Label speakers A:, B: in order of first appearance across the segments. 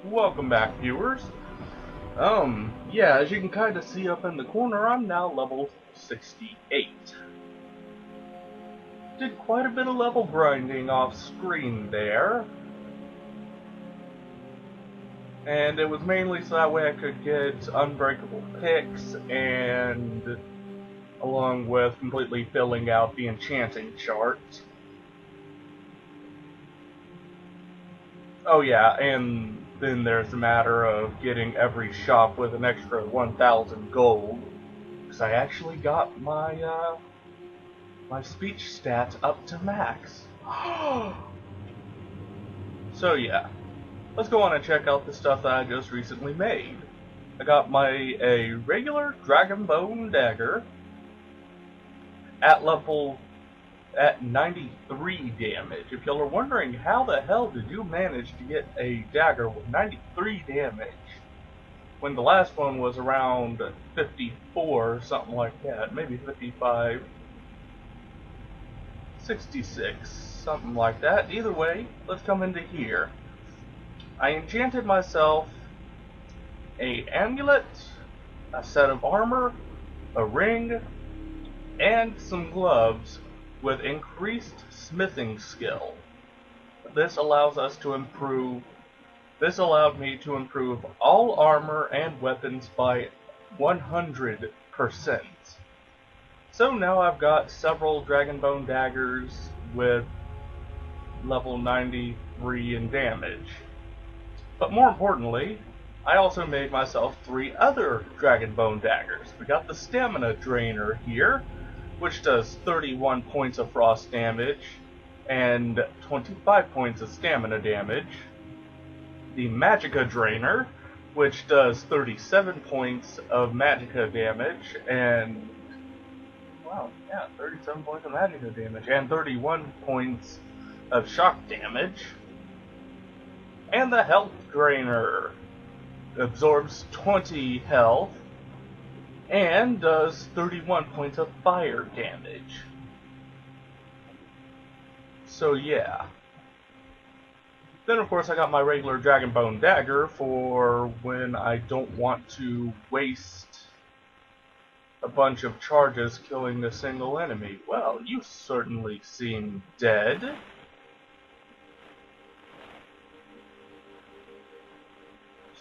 A: Welcome back, viewers. Yeah, as you can kind of see up in the corner, I'm now level 68. Did quite a bit of level grinding off screen there. And it was mainly so that way I could get unbreakable picks and along with completely filling out the enchanting chart. Oh yeah, and then there's the matter of getting every shop with an extra 1,000 gold, because I actually got my my speech stat up to max. So yeah, let's go on and check out the stuff that I just recently made. I got a regular dragon bone dagger at 93 damage. If y'all are wondering how the hell did you manage to get a dagger with 93 damage when the last one was around 54, something like that, maybe 55, 66, something like that. Either way, let's come into here. I enchanted myself a amulet, a set of armor, a ring, and some gloves with increased smithing skill. This allowed me to improve all armor and weapons by 100%. So now I've got several Dragonbone daggers with level 93 in damage. But more importantly, I also made myself 3 other Dragonbone daggers. We got the Stamina Drainer here, which does 31 points of frost damage and 25 points of stamina damage. The Magicka Drainer, which does 37 points of Magicka damage and 37 points of Magicka damage and 31 points of shock damage. And the Health Drainer absorbs 20 health and does 31 points of fire damage. So yeah. Then of course I got my regular Dragonbone dagger for when I don't want to waste a bunch of charges killing a single enemy. Well, you certainly seem dead.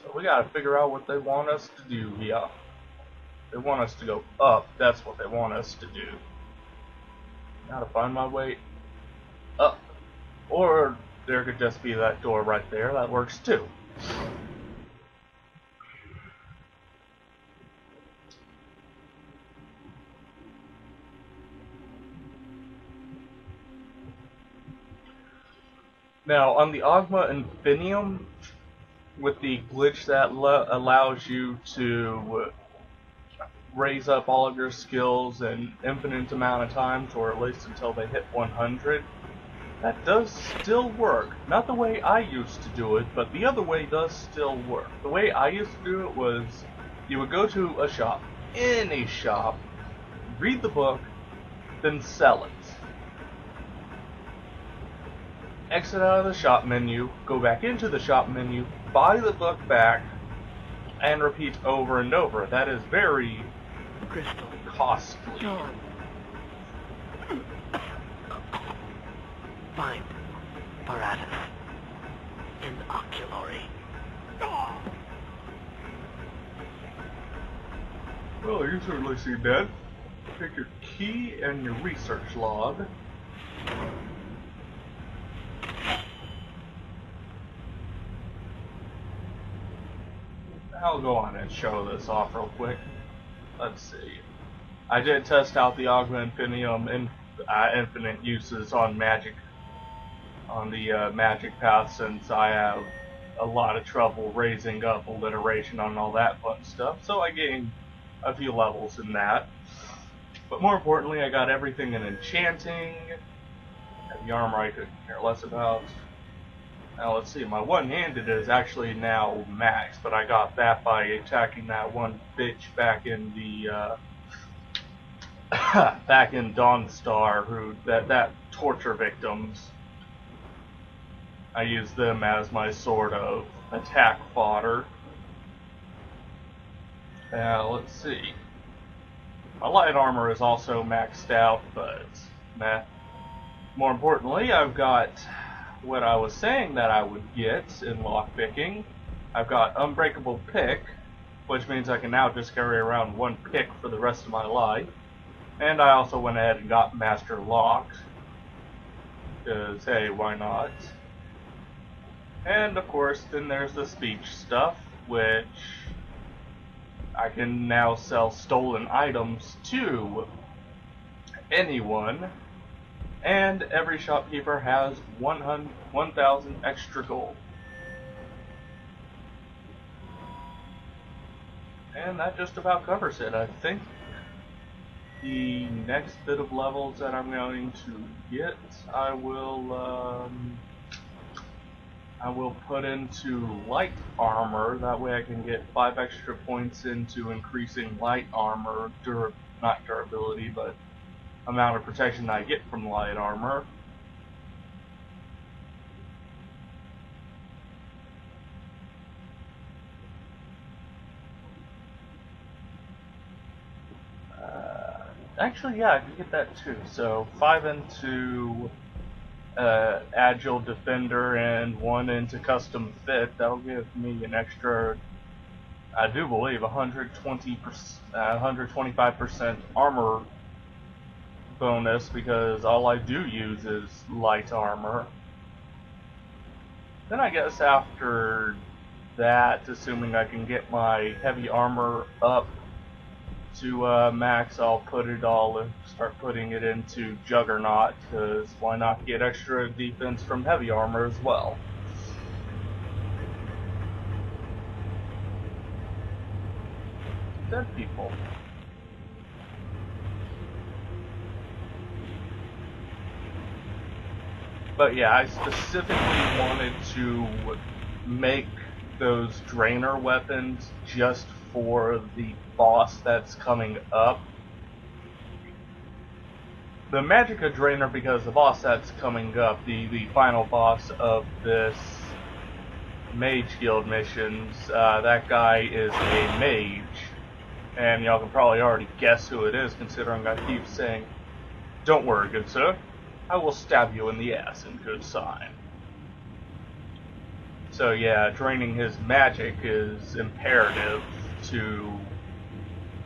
A: So we gotta figure out what they want us to do here. They want us to go up, that's what they want us to do. Gotta find my way up. Or there could just be that door right there, that works too. Now, on the Aqua Infinium, with the glitch that allows you to raise up all of your skills an infinite amount of times, or at least until they hit 100. That does still work. Not the way I used to do it, but the other way does still work. The way I used to do it was, you would go to a shop, any shop, read the book, then sell it. Exit out of the shop menu, go back into the shop menu, buy the book back, and repeat over and over. That is very costly.
B: No. Find apparatus in oculory.
A: Well, you certainly seem dead. Take your key and your research log. I'll go on and show this off real quick. Let's see. I did test out the Aqua Infinium infinite uses on magic, on the magic path, since I have a lot of trouble raising up alliteration on all that fun stuff. So I gained a few levels in that. But more importantly, I got everything in enchanting. The armor I could care less about. Now let's see, my one-handed is actually now max, but I got that by attacking that one bitch back in the back in Dawnstar, who that torture victims. I used them as my sort of attack fodder. Let's see. My light armor is also maxed out, but meh. More importantly, I've got what I was saying that I would get in lockpicking. I've got Unbreakable Pick, which means I can now just carry around one pick for the rest of my life. And I also went ahead and got Master Lock, because hey, why not? And of course, then there's the speech stuff, which I can now sell stolen items to anyone, and every shopkeeper has 1,000 extra gold. And that just about covers it. I think the next bit of levels that I'm going to get, I will put into light armor. That way I can get 5 extra points into increasing light armor, not durability, but amount of protection that I get from light armor. Actually, yeah, I can get that too. So 5 into Agile Defender and 1 into Custom Fit. That'll give me an extra, I do believe, 125% armor bonus, because all I do use is light armor. Then I guess after that, assuming I can get my heavy armor up to max, I'll put it all and start putting it into Juggernaut, because why not get extra defense from heavy armor as well? Dead people. But yeah, I specifically wanted to make those Draenor weapons just for the boss that's coming up. The Magicka Draenor, because the boss that's coming up, the final boss of this Mage Guild missions, that guy is a mage. And y'all can probably already guess who it is, considering I keep saying, "Don't worry, good sir, I will stab you in the ass in good sign." So yeah, draining his magic is imperative to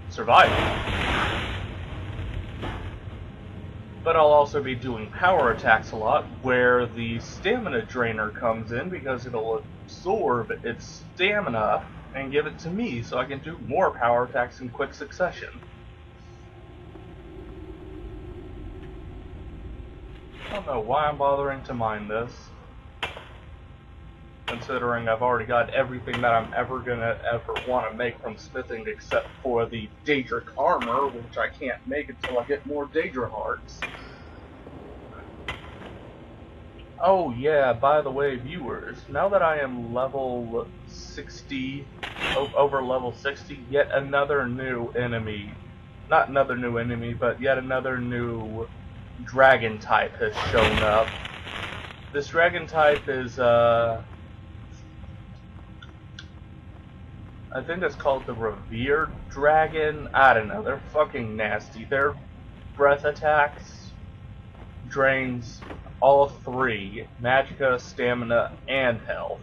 A: surviving. But I'll also be doing power attacks a lot, where the stamina drainer comes in, because it'll absorb its stamina and give it to me, so I can do more power attacks in quick succession. I don't know why I'm bothering to mine this, considering I've already got everything that I'm ever want to make from smithing, except for the Daedric armor, which I can't make until I get more Daedra hearts. Oh yeah, by the way, viewers, now that I am level 60, over level 60, yet another new enemy, not another new enemy, but yet another new dragon type has shown up. This dragon type is, I think it's called the Revered Dragon. I don't know, they're fucking nasty. Their breath attacks drains all 3, magicka, stamina, and health.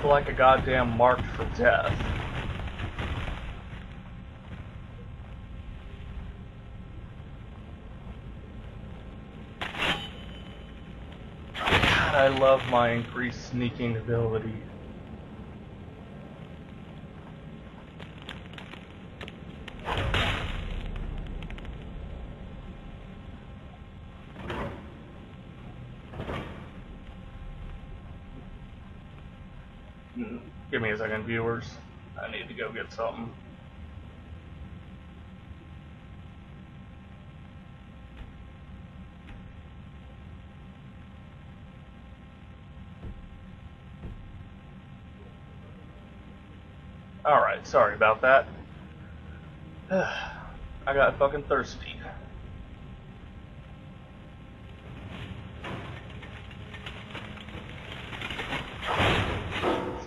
A: Like a goddamn marked for death. God, I love my increased sneaking ability. Give me a second, viewers. I need to go get something. Alright, sorry about that. I got fucking thirsty.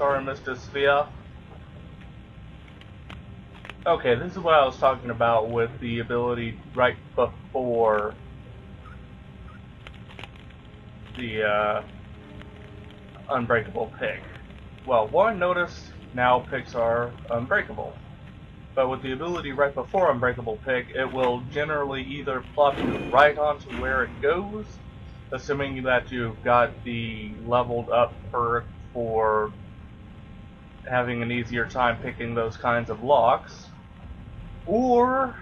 A: Sorry, Mr. Sphere. Okay, this is what I was talking about with the ability right before the unbreakable pick. Well, one, notice now picks are unbreakable. But with the ability right before unbreakable pick, it will generally either plop you right onto where it goes, assuming that you've got the leveled up perk for having an easier time picking those kinds of locks, or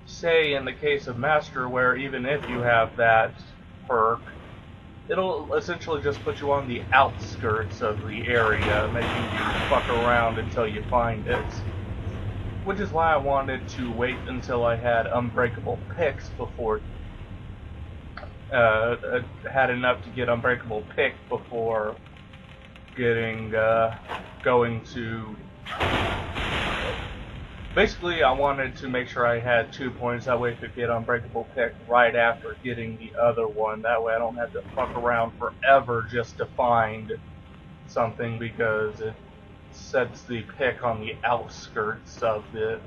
A: say in the case of Master, where even if you have that perk, it'll essentially just put you on the outskirts of the area, making you fuck around until you find it. Which is why I wanted to wait until I had unbreakable picks before had enough to get unbreakable pick before getting going to. Basically, I wanted to make sure I had 2 points. That way, I could get unbreakable pick right after getting the other one. That way, I don't have to fuck around forever just to find something, because it sets the pick on the outskirts of it.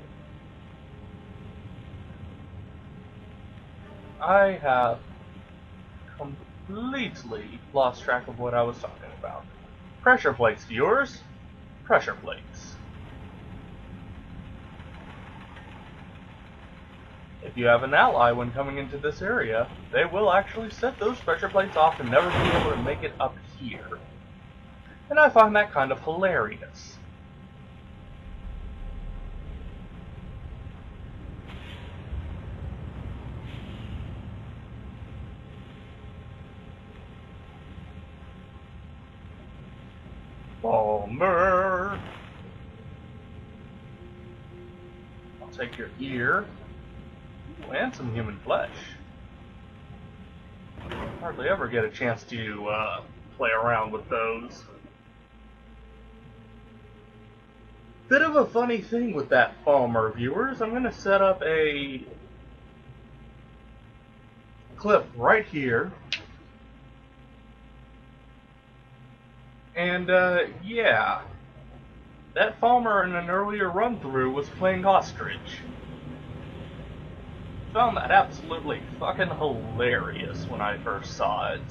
A: I have completely lost track of what I was talking about. Pressure plates, viewers. Pressure plates. If you have an ally when coming into this area, they will actually set those pressure plates off and never be able to make it up here. And I find that kind of hilarious. Bomber! I'll take your ear. Ooh, and some human flesh. Hardly ever get a chance to play around with those. Bit of a funny thing with that Palmer, viewers. I'm going to set up a clip right here. And, yeah. That Palmer in an earlier run-through was playing Ostrich. Found that absolutely fucking hilarious when I first saw it.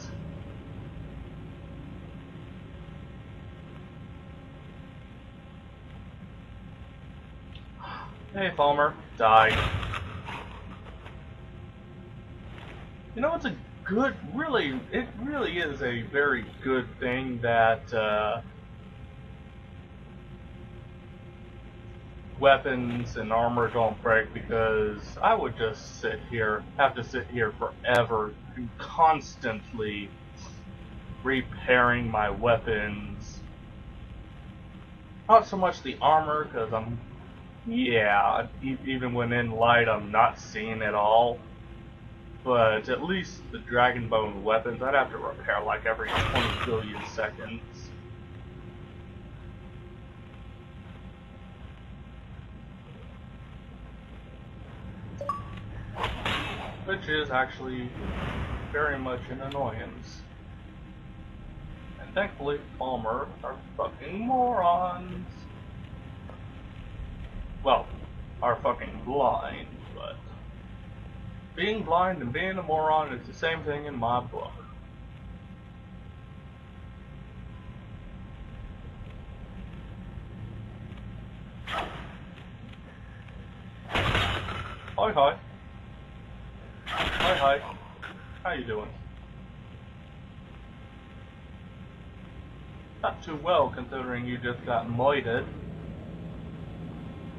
A: Hey, Palmer. Die. You know, it's a good, it really is a very good thing that, weapons and armor don't break, because I would just have to sit here forever, constantly repairing my weapons. Not so much the armor, because even when in light, I'm not seeing it all. But at least the Dragonbone weapons, I'd have to repair like every 20 billion seconds. Which is actually very much an annoyance. And thankfully, Palmer are fucking morons. Well, are fucking blind, but being blind and being a moron is the same thing in my book. Hi, hi. Hi, hi. How you doing? Not too well, considering you just got moited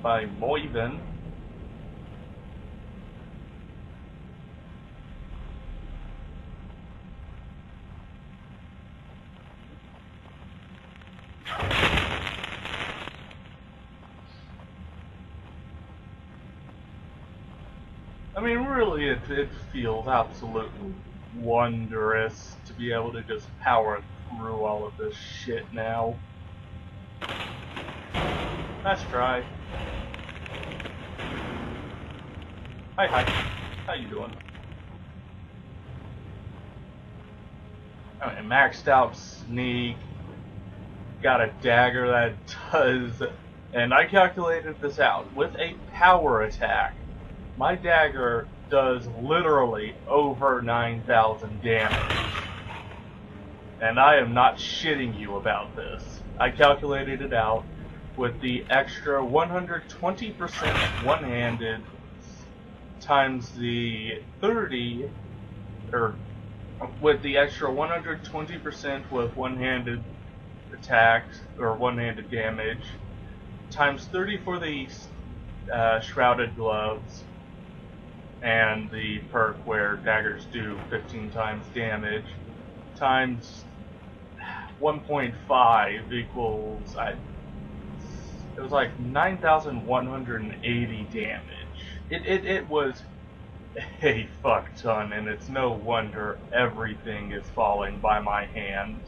A: by Moiven. I mean, really, it feels absolutely wondrous to be able to just power through all of this shit now. Nice try. Hi, hi. How you doing? I mean, maxed out sneak, got a dagger that does, and I calculated this out, with a power attack, my dagger does literally over 9,000 damage. And I am not shitting you about this. I calculated it out with the extra 120% one-handed times the 30, or with the extra 120% with one-handed attacks, or one-handed damage, times 30 for the shrouded gloves, and the perk where daggers do 15 times damage, times 1.5 equals, it was like 9,180 damage. It was a fuck ton, and it's no wonder everything is falling by my hand.